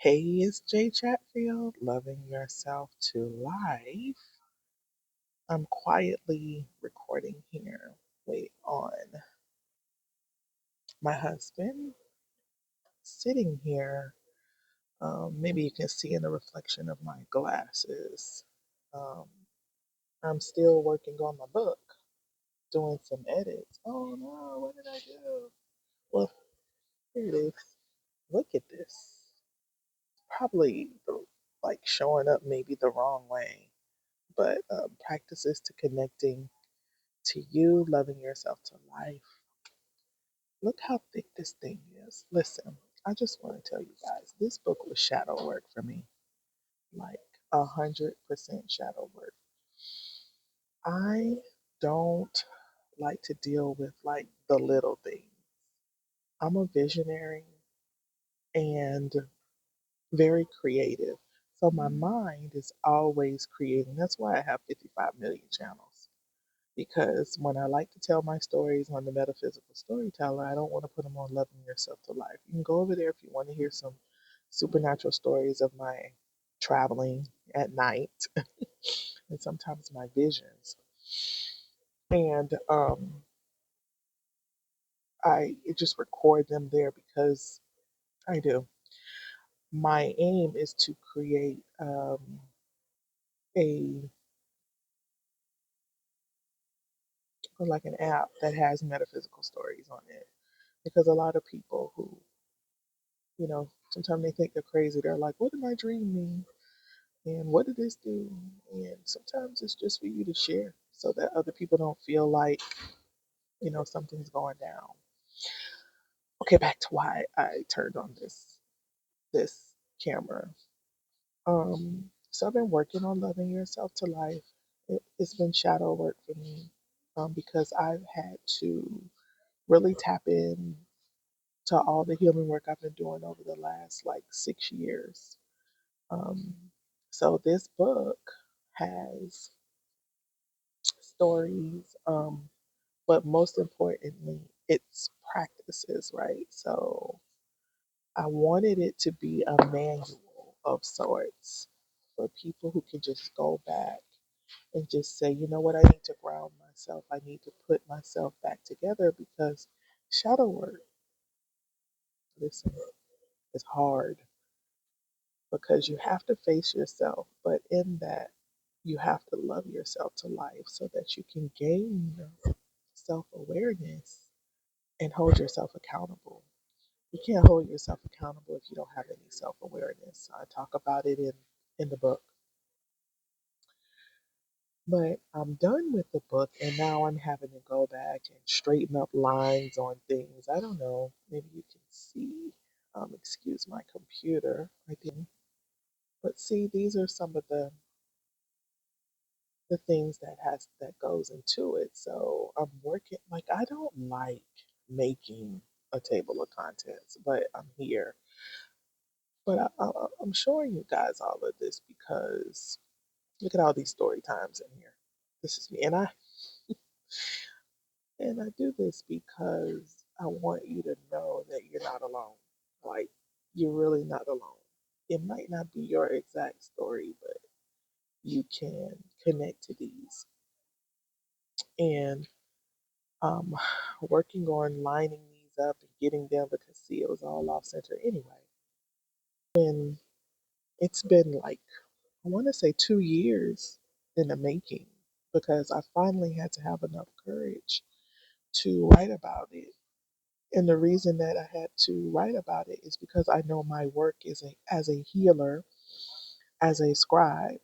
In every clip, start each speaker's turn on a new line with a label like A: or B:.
A: Hey, it's Jay Chatfield, loving yourself to life. I'm quietly recording here, waiting on my husband sitting here. Maybe you can see in the reflection of my glasses. Um, I'm still working on my book, doing some edits. Oh no, what did I do? Well, here it is. Look at this. Probably like showing up maybe the wrong way, but practices to connecting to you, loving yourself to life. Look how thick this thing is. Listen, I just want to tell you guys, this book was shadow work for me, like 100% shadow work. I don't like to deal with like the little things. I'm a visionary and very creative. So my mind is always creating. That's why I have 55 million channels. Because when I like to tell my stories on the Metaphysical Storyteller, I don't want to put them on Loving Yourself to Life. You can go over there if you want to hear some supernatural stories of my traveling at night and sometimes my visions. And I just record them there because I do. My aim is to create a like an app that has metaphysical stories on it because a lot of people who sometimes they think they're crazy. They're like, what did my dream mean? And what did this do? And sometimes it's just for you to share so that other people don't feel like, something's going down. Okay, back to why I turned on this camera. So I've been working on loving yourself to life. It's been shadow work for me because I've had to really tap in to all the healing work I've been doing over the last like 6 years. Um, so this book has stories, but most importantly, it's practices, right? So I wanted it to be a manual of sorts for people who can just go back and just say, you know what, I need to ground myself. I need to put myself back together because shadow work, listen, is hard because you have to face yourself, but in that, you have to love yourself to life so that you can gain self awareness and hold yourself accountable. You can't hold yourself accountable if you don't have any self awareness. I talk about it in the book. But I'm done with the book and now I'm having to go back and straighten up lines on things. I don't know. Maybe you can see. Excuse my computer. I think. But see, these are some of the things that goes into it. So I'm working like I don't like making a table of contents, but I'm here. But I'm showing you guys all of this because look at all these story times in here. This is me, and I do this because I want you to know that you're not alone. Like you're really not alone. It might not be your exact story, but you can connect to these. And um, working on lining these up and getting them because see, it was all off center anyway. And it's been like, I want to say 2 years in the making because I finally had to have enough courage to write about it. And the reason that I had to write about it is because I know my work as a healer, as a scribe,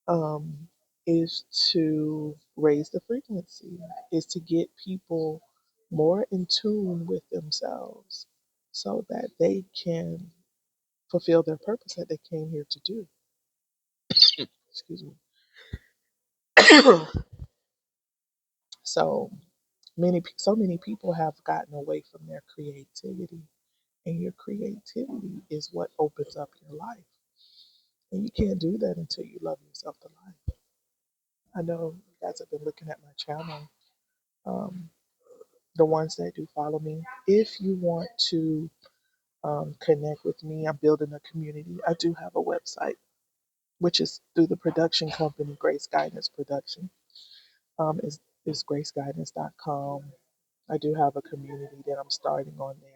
A: um, is to raise the frequency, is to get people more in tune with themselves so that they can fulfill their purpose that they came here to do. Excuse me. So so many people have gotten away from their creativity, and your creativity is what opens up your life. And you can't do that until you love yourself to life. I know you guys have been looking at my channel. Um, the ones that do follow me. If you want to connect with me. I'm building a community. I do have a website, which is through the production company, Grace Guidance Production. Is graceguidance.com. I do have a community that I'm starting on there,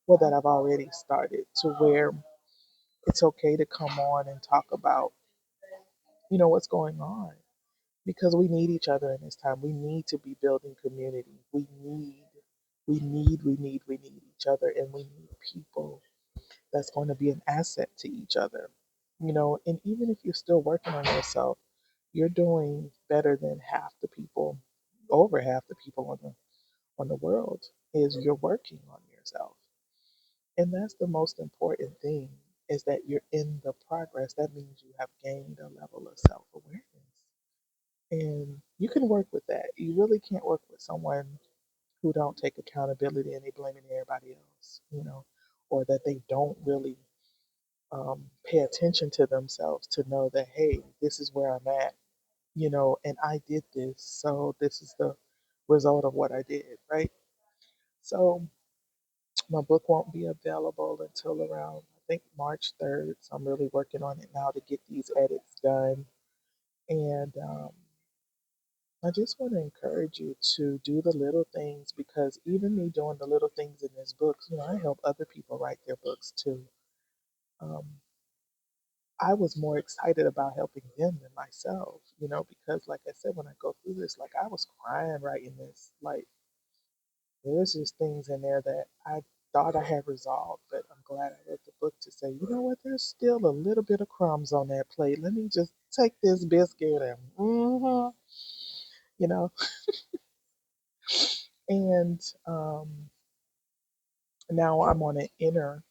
A: well, that I've already started, to where it's okay to come on and talk about, what's going on, because we need each other in this time. We need to be building community. We need each other, and we need people that's going to be an asset to each other. And even if you're still working on yourself, you're doing better than half the people, over half the people on the world, is you're working on yourself. And that's the most important thing, is that you're in the progress. That means you have gained a level of self-awareness. And you can work with that. You really can't work with someone who don't take accountability and they blaming everybody else, or that they don't really pay attention to themselves to know that, hey, this is where I'm at, and I did this, so this is the result of what I did, right? So my book won't be available until around, I think, March 3rd. So I'm really working on it now to get these edits done. And I just want to encourage you to do the little things, because even me doing the little things in this book, I help other people write their books too. Um, I was more excited about helping them than myself, because like I said, when I go through this, like I was crying writing this. Like there's just things in there that I thought I had resolved, but I'm glad I read the book to say, you know what, there's still a little bit of crumbs on that plate. Let me just take this biscuit and, you know, and now I'm on an inner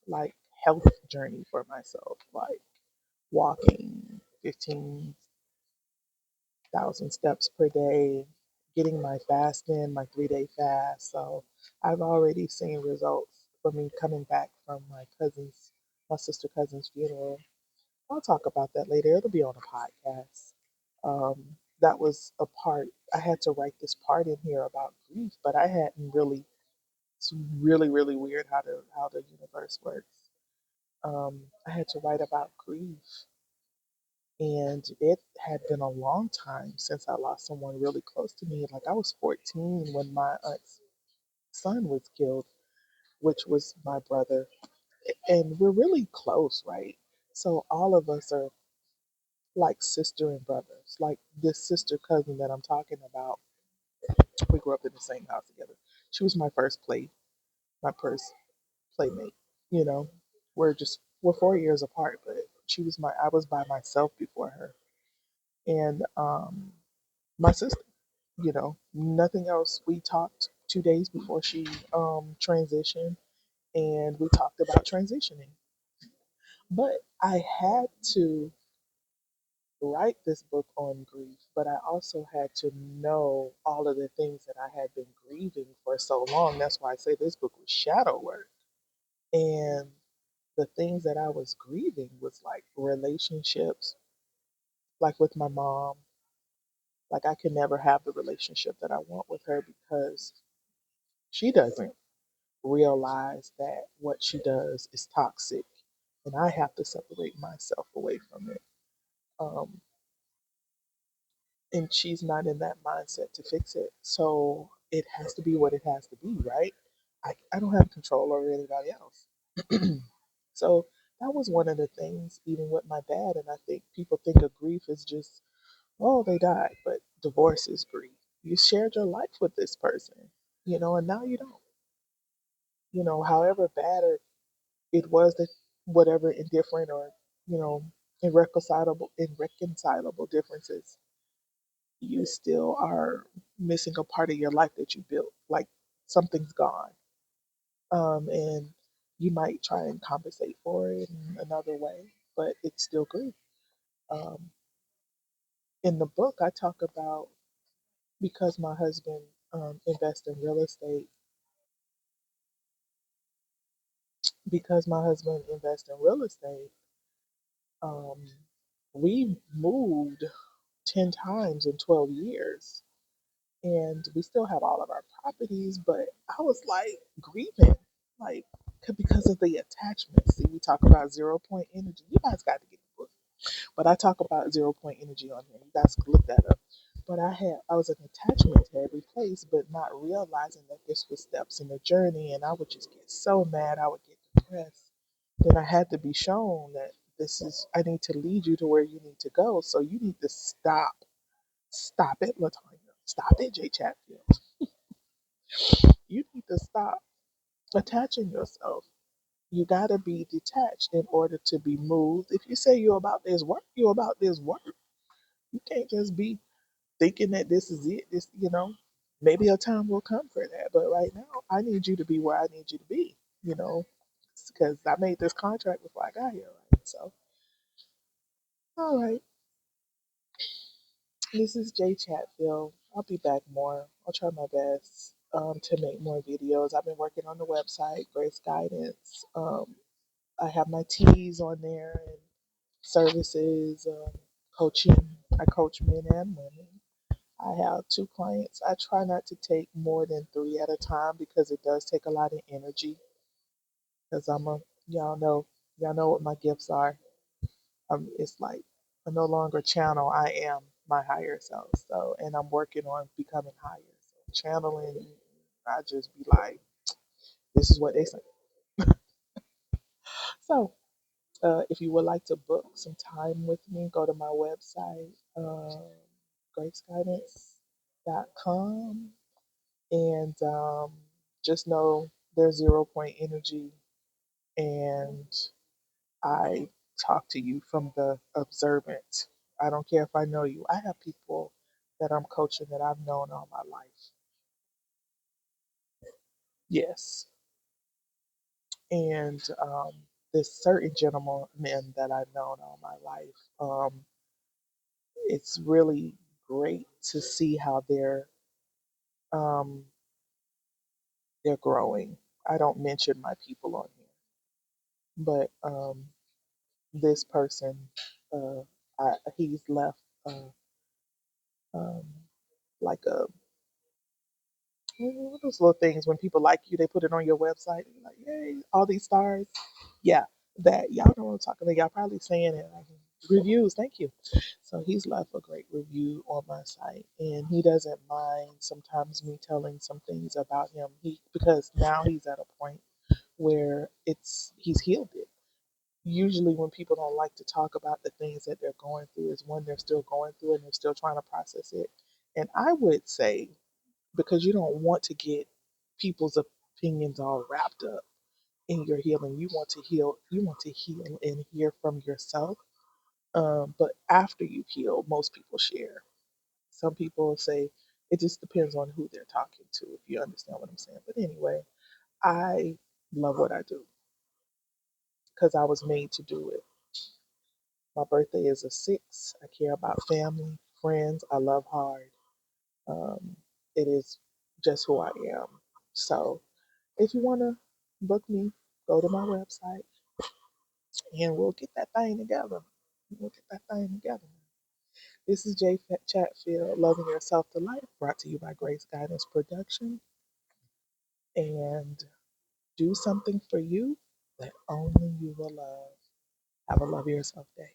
A: like health journey for myself, like walking 15,000 steps per day, getting my fast in, my 3-day fast. So I've already seen results for me coming back from my sister cousin's funeral. I'll talk about that later. It'll be on a podcast. That was a part, I had to write this part in here about grief, but I hadn't really, it's really, really weird how the universe works. I had to write about grief, and it had been a long time since I lost someone really close to me. Like I was 14 when my aunt's son was killed, which was my brother. And we're really close, right? So all of us are like sister and brothers. Like this sister cousin that I'm talking about, we grew up in the same house together. She was my first playmate. You know, we're 4 years apart, but I was by myself before her. And my sister, nothing else. We talked 2 days before she transitioned, and we talked about transitioning. But I had to write this book on grief, but I also had to know all of the things that I had been grieving for so long. That's why I say this book was shadow work. And the things that I was grieving was like relationships, like with my mom. Like I could never have the relationship that I want with her because she doesn't realize that what she does is toxic, and I have to separate myself away from it. Um, and she's not in that mindset to fix it. So it has to be what it has to be, right? I don't have control over anybody else. So that was one of the things, even with my dad. And I think people think of grief as just, oh, they died, but divorce is grief. You shared your life with this person, and now you don't. However bad or it was, that whatever indifferent or, you know, irreconcilable differences, you still are missing a part of your life that you built. Like something's gone. And you might try and compensate for it in another way, but it's still grief. Um, in the book, I talk about, because my husband invests in real estate, because my husband invests in real estate, um, we moved 10 times in 12 years, and we still have all of our properties, but I was like grieving. Like, because of the attachment. See, we talk about 0 point energy. You guys got to get the book. But I talk about 0 point energy on here. You guys can look that up. But I was an attachment to every place, but not realizing that this was steps in the journey, and I would just get so mad. I would get depressed. Then I had to be shown that I need to lead you to where you need to go. So you need to stop it, Latonya. Stop it, Jay Chatfield. You need to stop attaching yourself. You got to be detached in order to be moved. If you say you're about this work, you're about this work. You can't just be thinking that this is it. Maybe a time will come for that. But right now, I need you to be where I need you to be, you know, because I made this contract before I got here, right? So, all right, this is Jay Chatfield. I'll be back more. I'll try my best to make more videos. I've been working on the website, Grace Guidance. I have my teas on there and services, coaching. I coach men and women. I have 2 clients. I try not to take more than 3 at a time because it does take a lot of energy. Because y'all know what my gifts are. It's like I no longer channel. I am my higher self. So, and I'm working on becoming higher. So, channeling, I just be like, this is what they say. So, if you would like to book some time with me, go to my website, graceguidance.com, and just know there's 0 point energy, and I talk to you from the observant. I don't care if I know you. I have people that I'm coaching that I've known all my life. Yes. And this certain gentleman that I've known all my life, it's really great to see how um, they're growing. I don't mention my people on here, but this person, he's left um, like a those little things when people like you, they put it on your website. And you're like, yay, all these stars. Yeah, that y'all know what I'm talking about. Y'all probably saying it. Like, reviews, thank you. So he's left a great review on my site, and he doesn't mind sometimes me telling some things about him. Because now he's at a point where he's healed it. Usually, when people don't like to talk about the things that they're going through, is when they're still going through and they're still trying to process it. And I would say, because you don't want to get people's opinions all wrapped up in your healing. You want to heal. You want to heal and hear from yourself. But after you heal, most people share. Some people say it just depends on who they're talking to, if you understand what I'm saying. But anyway, I love what I do because I was made to do it. My birthday is a 6. I care about family, friends. I love hard. Um, it is just who I am. So if you want to book me, go to my website and we'll get that thing together. We'll get that thing together. This is Jay Chatfield, Loving Yourself to Life, brought to you by Grace Guidance Production. And do something for you that only you will love. Have a love yourself day.